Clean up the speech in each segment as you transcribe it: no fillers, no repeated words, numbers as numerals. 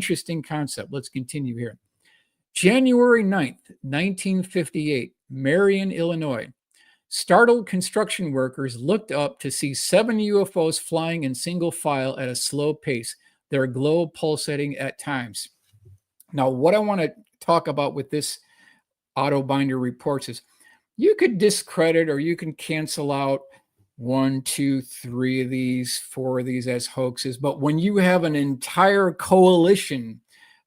interesting concept. Let's continue here. January 9th, 1958, Marion, Illinois. Startled construction workers looked up to see 7 UFOs flying in single file at a slow pace, their glow pulsating at times. Now, what I want to talk about with this Otto Binder reports is you could discredit or you can cancel out 1, 2, 3 of these, 4 of these as hoaxes. But when you have an entire coalition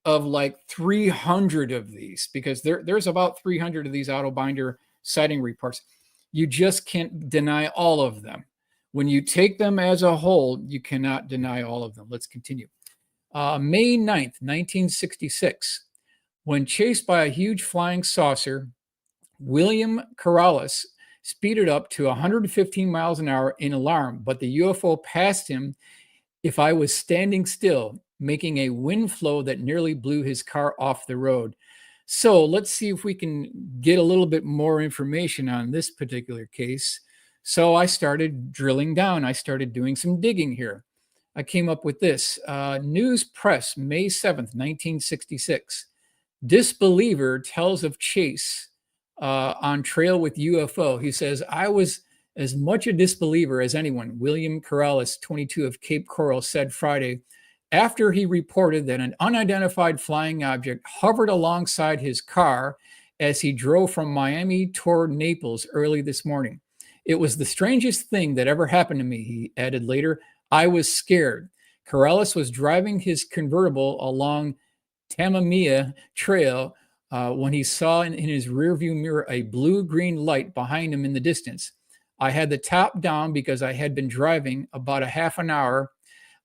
of like 300 of these, because there's about 300 of these Otto Binder sighting reports, you just can't deny all of them. When you take them as a whole, you cannot deny all of them. Let's continue. May 9th, 1966, when chased by a huge flying saucer, William Corrales speeded up to 115 miles an hour in alarm, but the UFO passed him if I was standing still, making a wind flow that nearly blew his car off the road. So let's see if we can get a little bit more information on this particular case. So I started drilling down. I started doing some digging here. I came up with this. News Press, May 7th, 1966. Disbeliever tells of chase on trail with UFO. He says, I was as much a disbeliever as anyone, William Corrales, 22 of Cape Coral, said Friday, after he reported that an unidentified flying object hovered alongside his car as he drove from Miami toward Naples early this morning. It was the strangest thing that ever happened to me, he added later. I was scared. Corrales was driving his convertible along Tamamia Trail when he saw in his rearview mirror a blue-green light behind him in the distance. I had the top down because I had been driving about a half an hour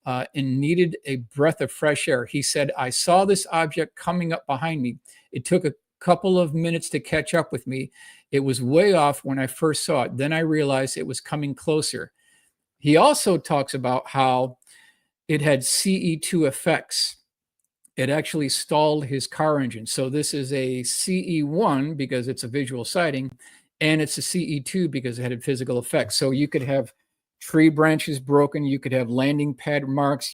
and needed a breath of fresh air. He said, I saw this object coming up behind me. It took a couple of minutes to catch up with me. It was way off when I first saw it. Then I realized it was coming closer. He also talks about how it had CE2 effects. It actually stalled his car engine. So this is a CE1 because it's a visual sighting, and it's a CE2 because it had physical effects. So you could have tree branches broken, you could have landing pad marks,